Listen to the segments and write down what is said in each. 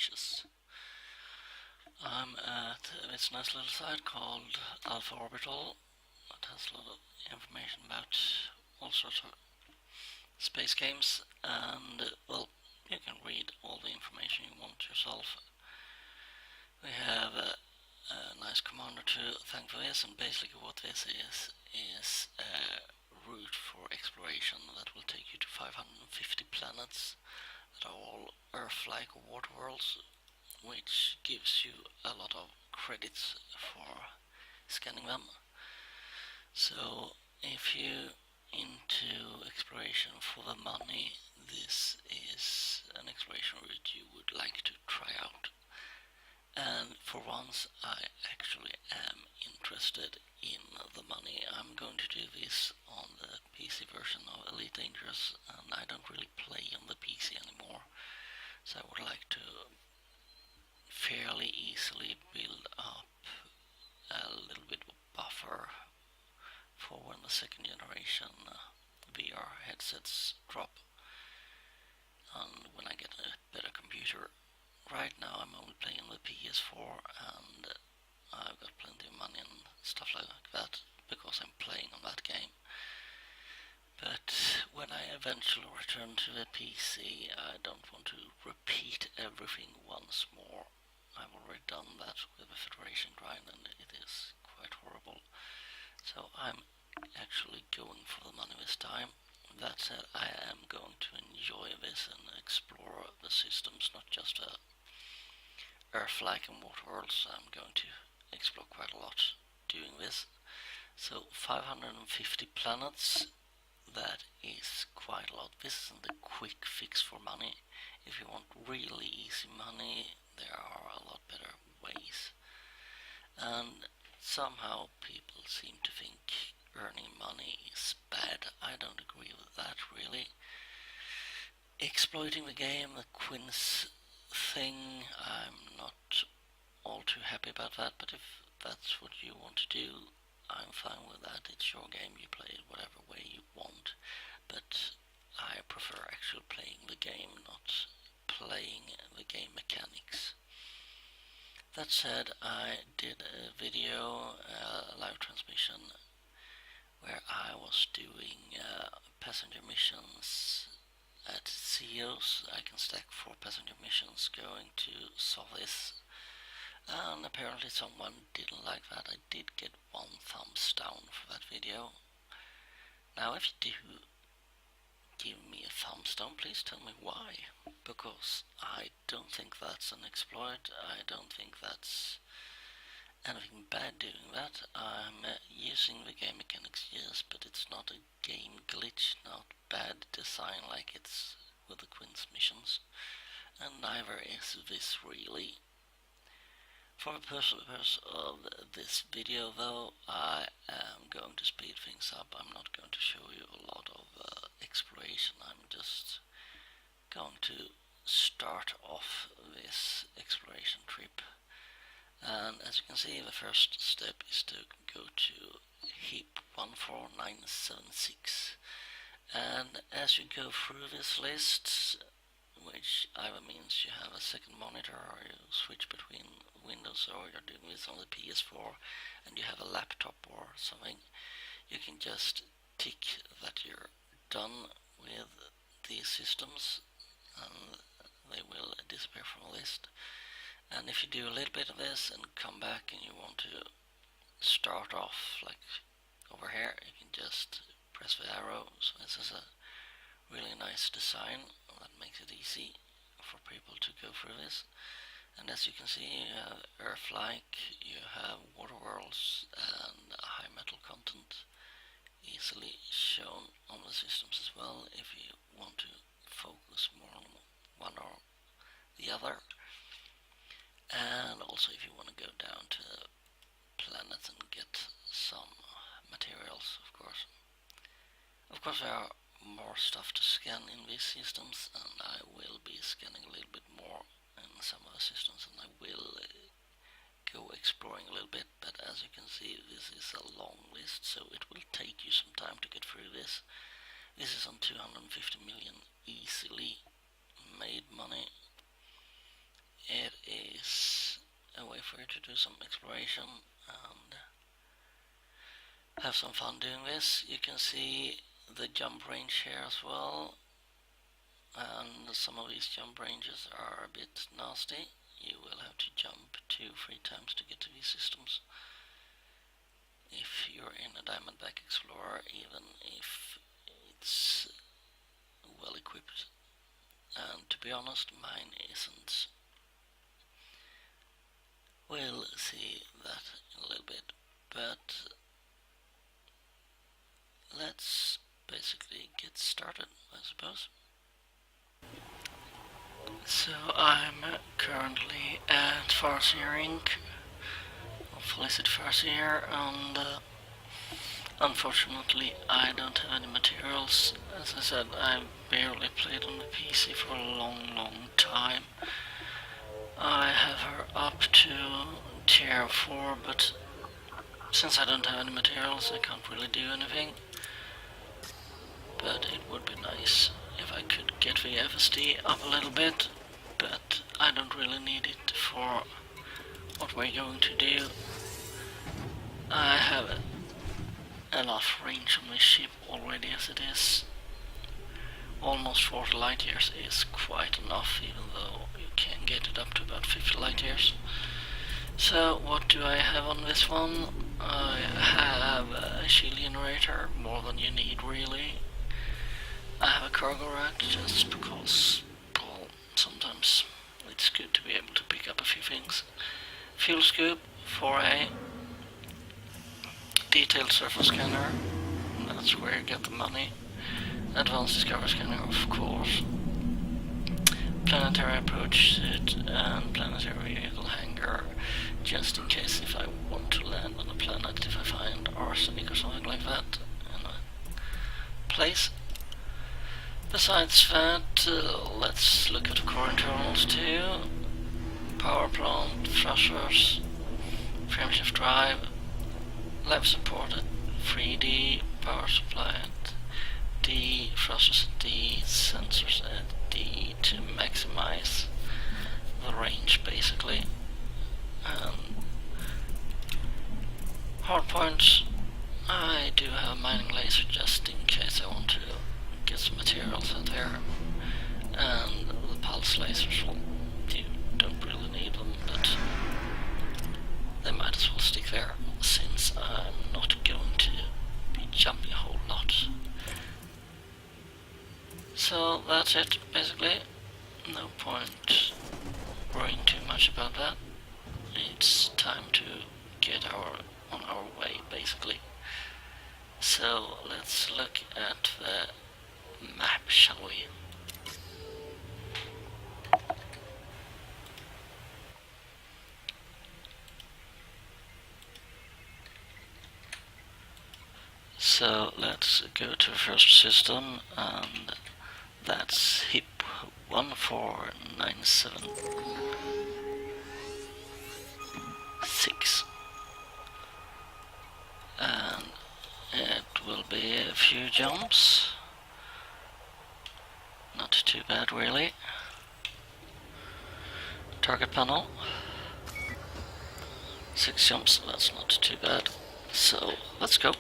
riches. I'm at this nice little site called Alpha Orbital. It has a lot of information about all sorts of space games, and well, you can read all the information you want yourself. We have a nice commander to thank for this, and basically what this is a route for exploration that will take you to 550 planets that are all Earth-like water worlds, which gives you a lot of credits for scanning them. So if you're into exploration for the money, this is an exploration route you would like to try out. And for once I actually am interested in the money. I'm going to do this on the PC version of Elite Dangerous, and I don't really play on the PC anymore, so I would like to fairly easily build up a little bit of buffer for when the second generation VR headsets drop, and when I get a better computer. Right now I'm only playing the PS4, and I've got plenty of money and stuff like that because I'm playing on that game. But when I eventually return to the PC, I don't want to repeat everything once more. I've already done that with the Federation grind, and it is quite horrible. So I'm actually going for the money this time. That said, I am going to enjoy this and explore the systems, not just Earth-like and water worlds. I'm going to explore quite a lot doing this. So 550 planets, that is quite a lot. This isn't a quick fix for money. If you want really easy money, there are a lot better ways. And somehow people seem to think earning money is bad. I don't agree with that, really. Exploiting the game, the Quince thing, I'm not all too happy about that, but if that's what you want to do, I'm fine with that. It's your game, you play it whatever way you want, but I prefer actually playing the game, not playing the game mechanics. That said, I did a video, a live transmission, where I was doing passenger missions at CEOs. I can stack 4 passenger missions going to Solis, and apparently someone didn't like that. I did get 1 thumbs down for that video. Now if you do give me a thumbs down, please tell me why, because I don't think that's an exploit. I don't think that's anything bad doing that. I'm using the game mechanics, yes, but it's not a game glitch, not bad design like it's with the Quince missions, and neither is this really. For the purpose of this video though, I am going to speed things up. I'm not going to show you a lot of exploration. I'm just going to start off this exploration trip. And as you can see, the first step is to go to heap 14976. And as you go through this list, which either means you have a second monitor or you switch between windows, or you're doing this on the PS4 and you have a laptop or something, you can just tick that you're done with these systems and they will disappear from the list. And if you do a little bit of this and come back and you want to start off like over here, you can just press the arrow. So this is a really nice design that makes it easy for people to go through this. And as you can see, you have Earth-like, you have water worlds, and high metal content easily shown on the systems as well, if you want to focus more on one or the other. And also if you want to go down to planets and get some materials, of course. Of course there are more stuff to scan in these systems, and I will be scanning a little bit more in some of the systems, and I will go exploring a little bit, but as you can see, this is a long list, so it will take you some time to get through this. This is on 250 million easily made money. it is a way for you to do some exploration and have some fun doing this. You can see the jump range here as well, and some of these jump ranges are a bit nasty. You will have to jump 2-3 times to get to these systems if you're in a Diamondback Explorer, even if it's well equipped. And to be honest, mine isn't. We'll see that in a little bit, but let's basically get started, I suppose. So I'm currently at Farseer Inc. Felicity Farseer, and unfortunately I don't have any materials. As I said, I've barely played on the PC for a long time. I have her up to tier 4, but since I don't have any materials I can't really do anything. But it would be nice if I could get the FSD up a little bit, but I don't really need it for what we're going to do. I have enough range on this ship already as it is. Almost 40 light years is quite enough, even though you can get it up to about 50 light years. So what do I have on this one? I have a shield generator, more than you need really. I have a cargo rack just because, well, sometimes it's good to be able to pick up a few things. Fuel scoop, 4A. Detailed surface scanner, that's where you get the money. Advanced discovery scanner, of course. Planetary approach suit and planetary vehicle hangar, just in case if I want to land on a planet, if I find arsenic or something like that in a place. Besides that, let's look at the core internals too. Power plant, thrusters, frameshift drive, live supported, 3D, power supply at D, thrusters at D, sensors at D to maximize the range basically. Hardpoints, I do have a mining laser just in case I want to get some materials out there, and the pulse lasers, well, you don't really need them, but they might as well stick there since I'm not going to be jumping a whole lot. So that's it basically. No point worrying too much about that. It's time to get on our way basically. So let's look at the map, shall we? So let's go to the first system, and that's HIP 14976. And it will be a few jumps. Not too bad really. Target panel. 6 jumps, that's not too bad. So let's go.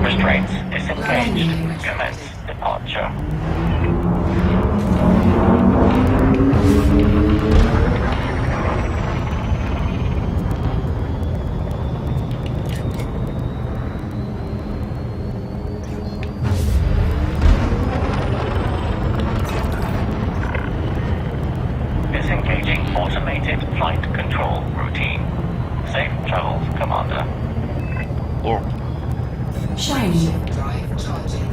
Restraints disengaged. Commence departure. Disengaging automated flight control routine. Safe travels, Commander. Shiny drive charging.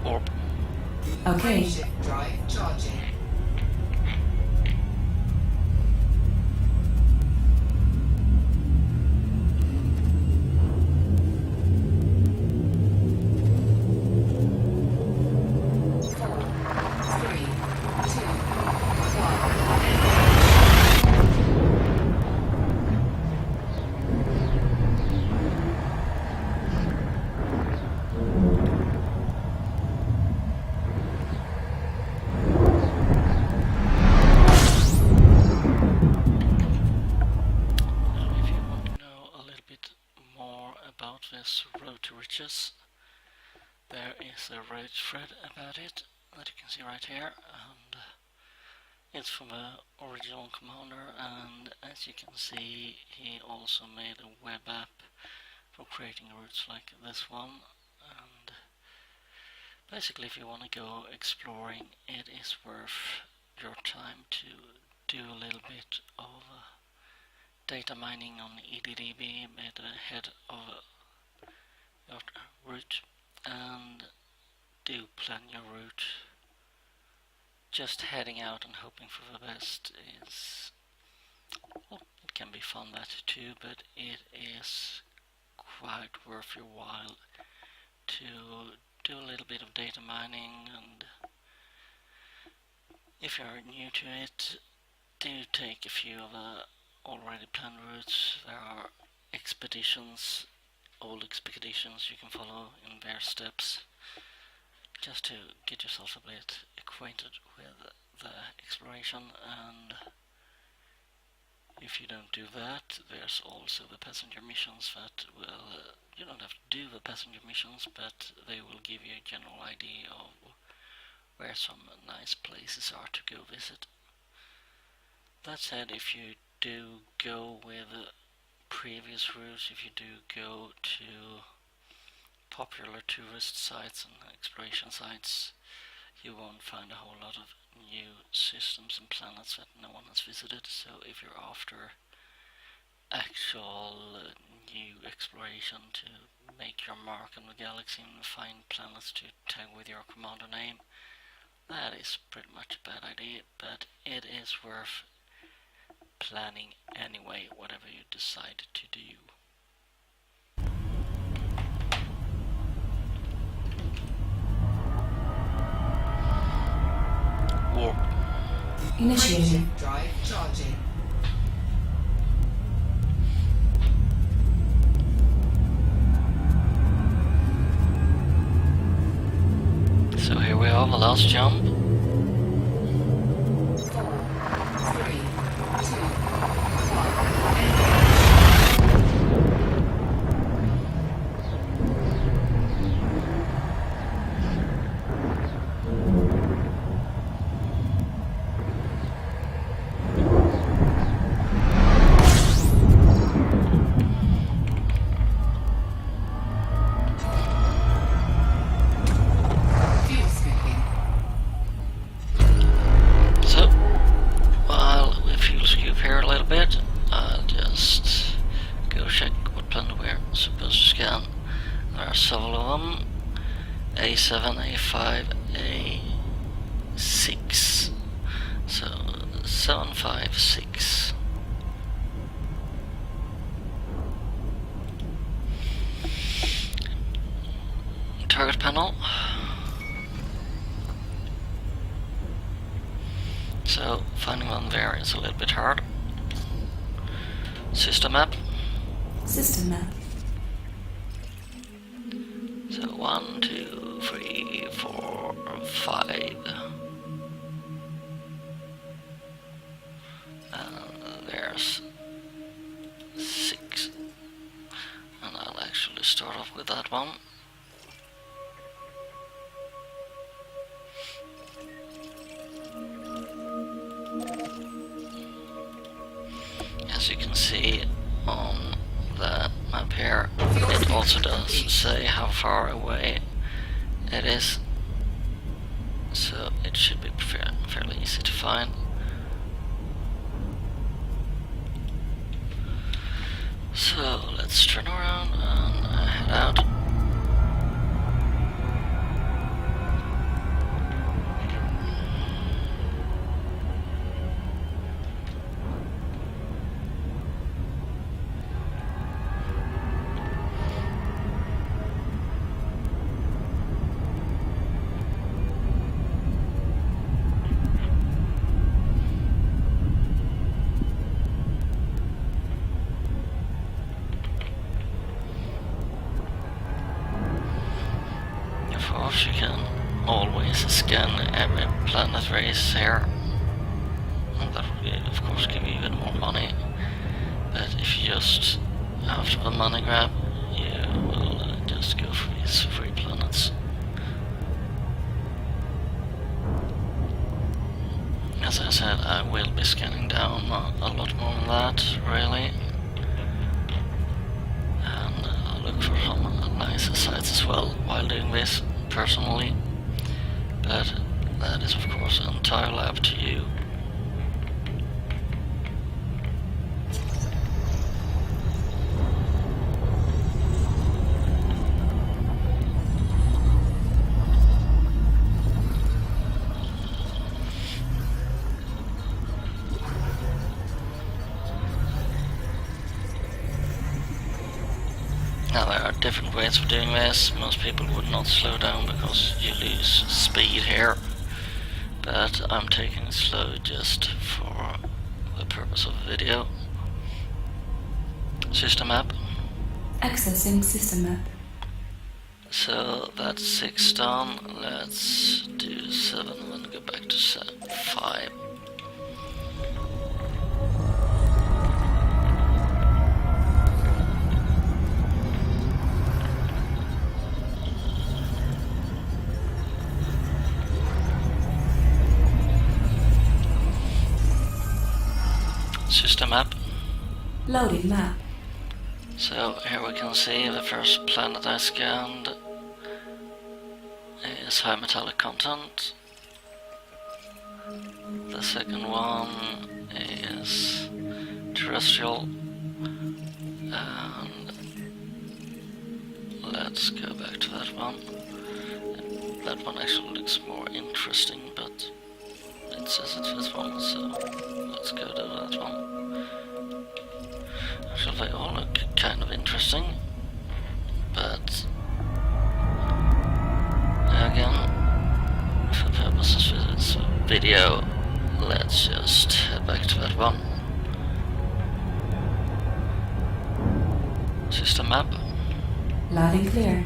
Orb. Okay. Shift drive charging. If you want to know a little bit more about this road to riches, there is a Reddit thread about it that you can see right here, and it's from the original commander, and as you can see he also made a web app for creating routes like this one. And basically if you want to go exploring, it is worth your time to do a little bit of data mining on EDDB, made ahead of your route, and do plan your route. Just heading out and hoping for the best is, well, it can be fun that too, but it is quite worth your while to do a little bit of data mining. And if you're new to it, do take a few of the already planned routes. There are expeditions, old expeditions you can follow in their steps, just to get yourself a bit acquainted with the exploration. And if you don't do that, there's also the passenger missions that will, you don't have to do the passenger missions, but they will give you a general idea of where some nice places are to go visit. That said, if you do go with previous routes, if you do go to popular tourist sites and exploration sites, you won't find a whole lot of new systems and planets that no one has visited. So if you're after actual new exploration to make your mark in the galaxy and find planets to tag with your commander name, that is pretty much a bad idea, but it is worth planning anyway, whatever you decide to do. Warp. Initiating drive charging. So here we are, the last jump. 4, 3, 2, 1. Fuel scooping. So, while we fuel scoop here a little bit, I'll just go check what planet we're supposed to scan. There are several of them: A7, A5, A6. So 756. Target panel. So finding one there is a little bit hard. System map. System map. So 1, 2, 3, 4, 5. And there's 6. And I'll actually start off with that one. As you can see on the map here, it also does say how far away it is, so it should be fairly easy to find. So let's turn around and head out. can always scan every planet race here, and that would of course give you even more money. But if you just after the money grab, you will just go for these free planets. As I said, I will be scanning down a lot more than that, really. And I'll look for some nice sites as well while doing this, personally. But that is of course entirely up to you. Now there are different ways of doing this. Most people would not slow down because you lose speed here, but I'm taking it slow just for the purpose of the video. System map. Accessing system map. So that's 6 done. Let's do 7 and then go back to 5. System map. Loading map. So here we can see the first planet I scanned is high metallic content. The second one is terrestrial, and let's go back to that one. That one actually looks more interesting, but it says it's this one, so let's go to that one. Actually, they all look kind of interesting, but again, for purposes of this video, let's just head back to that one. System map. Loud and clear.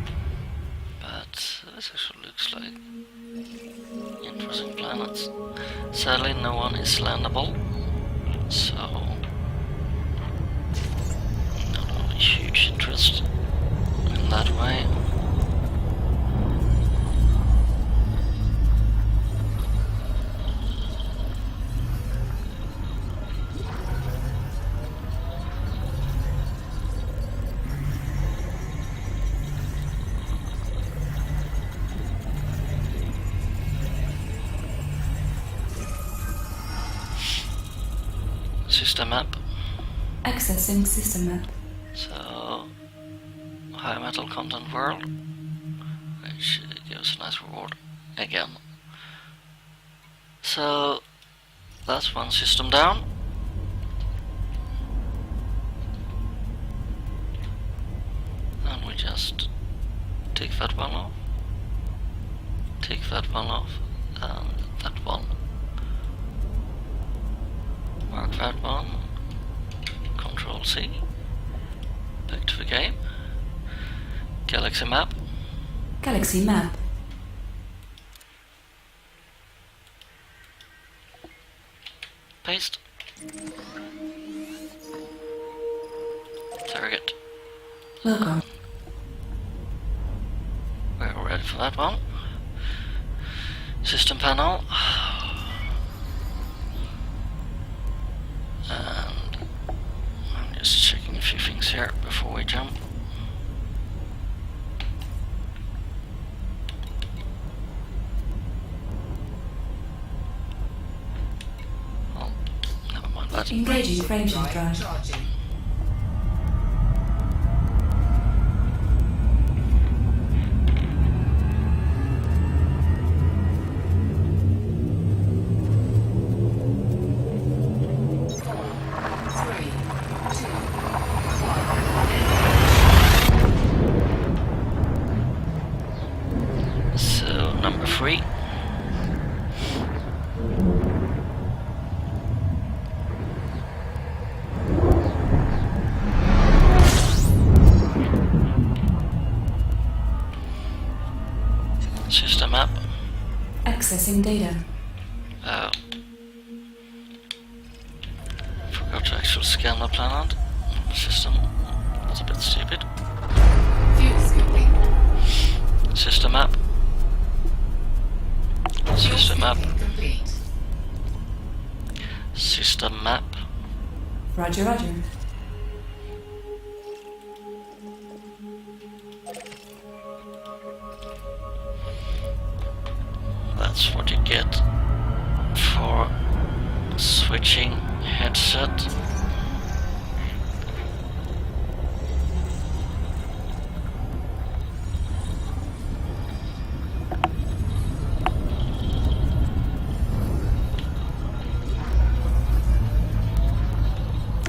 But this actually looks like interesting planets. Sadly, no one is landable, so not really huge interest in that way. System map. Accessing system map. So, high metal content world, which gives a nice reward again. So, that's one system down. And we just take that one off, take that one off, and that one. Mark that one, Control C, back to the game, Galaxy map, Galaxy map. paste, target, Welcome. we're ready for that one, system panel, and I'm just checking a few things here before we jump. Oh, never mind that. Engaging frameshift drive. So, number 3. System map. Accessing data. Forgot to actually scan the planet. The system was a bit stupid. Fuse complete. System map. System map. Complete. System map. Roger, roger. That's what you get for switching headset.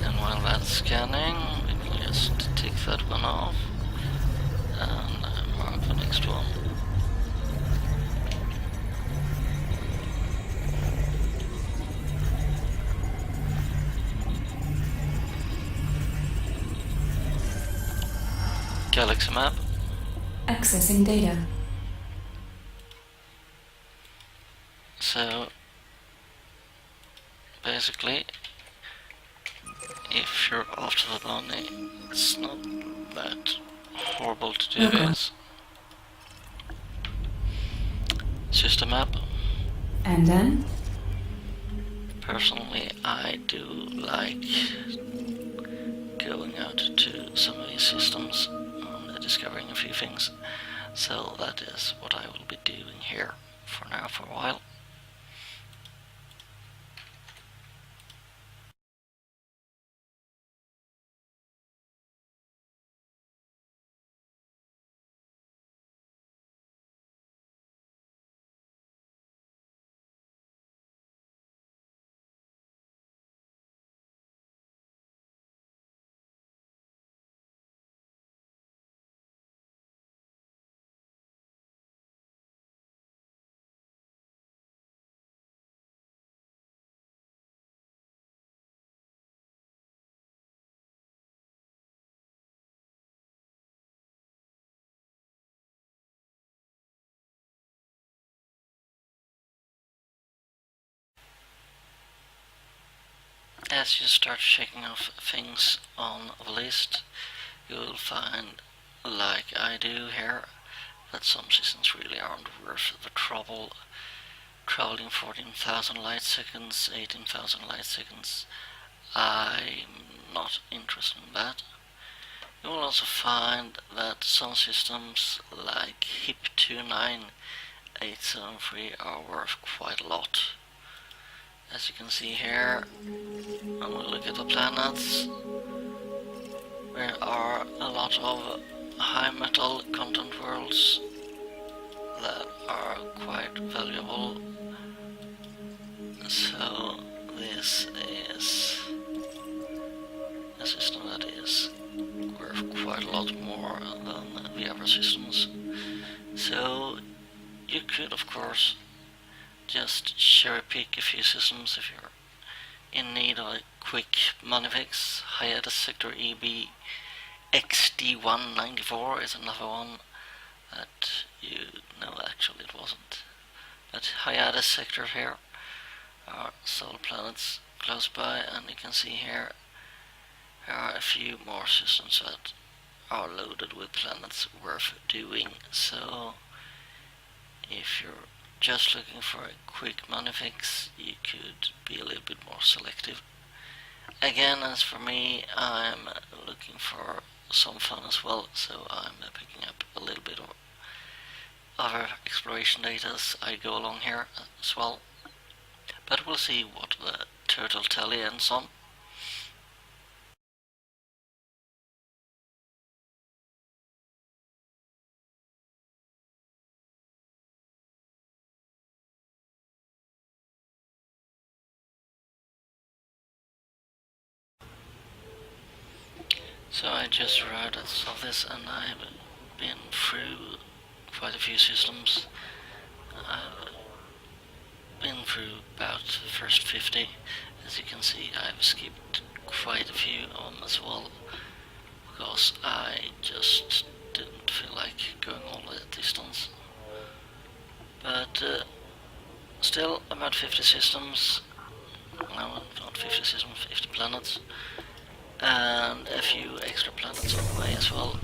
And while that's scanning, we can just take that one off and mark the next one. Galaxy map. Accessing data. So basically, if you're after the money, it's not that horrible to do Okay. this. System map. And then? Personally, I do like going out to some of these systems and discovering a few things. So that is what I will be doing here for now for a while. As you start checking off things on the list, you will find, like I do here, that some systems really aren't worth the trouble. Traveling 14,000 light seconds, 18,000 light seconds, I'm not interested in that. You will also find that some systems like HIP 29873 are worth quite a lot. As you can see here, when we look at the planets, there are a lot of high metal content worlds that are quite valuable. So this is a system that is worth quite a lot more than the other systems. So you could, of course, just cherry pick a few systems if you're in need of a quick money fix. Hiatus Sector EB XD194 is another one that actually it wasn't. But Hiatus Sector here are solar planets close by, and you can see here there are a few more systems that are loaded with planets worth doing. So if you're just looking for a quick money fix, you could be a little bit more selective. Again, as for me, I'm looking for some fun as well, so I'm picking up a little bit of other exploration data as I go along here as well. But we'll see what the turtle tally ends on. So I just arrived at Sothis and I've been through quite a few systems. I've been through about the first 50. As you can see, I've skipped quite a few on as well, because I just didn't feel like going all the distance. still about 50 systems. No, not 50 systems, 50 planets. And a few extra planets on the way as well.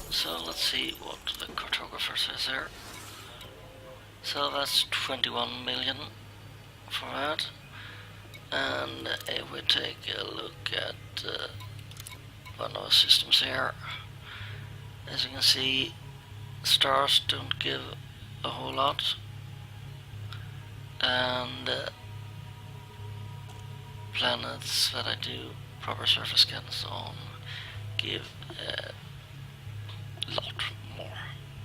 So let's see what the cartographer says here. So that's 21 million for that. And if we take a look at one of our systems here, as you can see, stars don't give a whole lot, and planets that I do proper surface scans on give a lot more,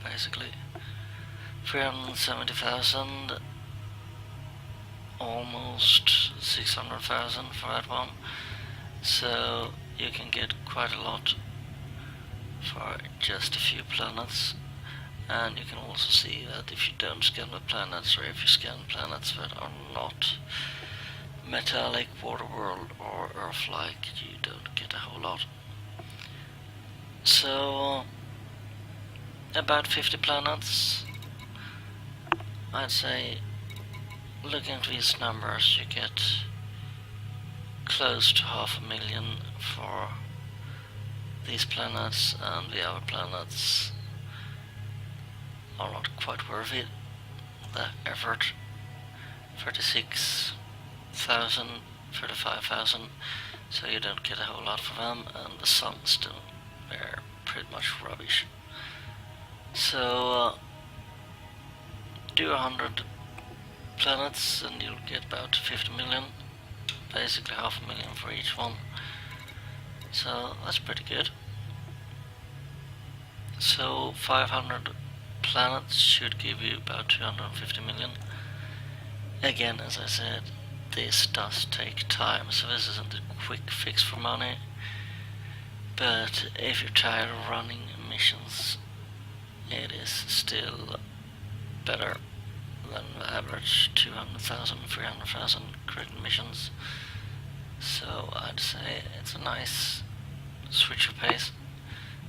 basically. 370,000, almost 600,000 for that one, so you can get quite a lot for just a few planets. And you can also see that if you don't scan the planets, or if you scan planets that are not metallic, water world or Earth-like, you don't get a whole lot. So about 50 planets. I'd say, looking at these numbers, you get close to 500,000 for these planets, and the other planets are not quite worth it. The effort, 36,000, 35,000, so you don't get a whole lot for them, and the suns still, they're pretty much rubbish. So do 100 planets and you'll get about 50 million, basically 500,000 for each one, so that's pretty good. So 500 planets should give you about 250 million. Again, as I said, this does take time, so this isn't a quick fix for money, but if you're tired of running missions, it is still better than the average 200,000, 300,000 credit missions. So I'd say it's a nice switch of pace,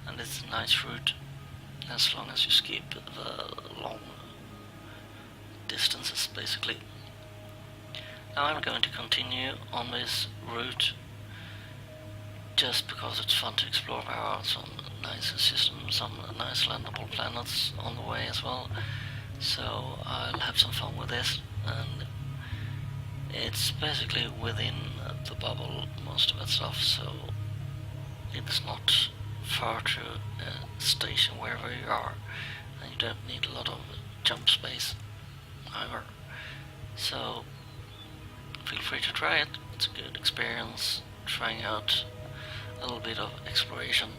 and it's a nice route, as long as you skip the long distances, basically. Now I'm going to continue on this route, just because it's fun to explore. There are some nice systems, some nice landable planets on the way as well, so I'll have some fun with this. And it's basically within the bubble, most of that stuff, so it's not far to a station wherever you are, and you don't need a lot of jump space either. So feel free to try it. It's a good experience trying out a little bit of exploration.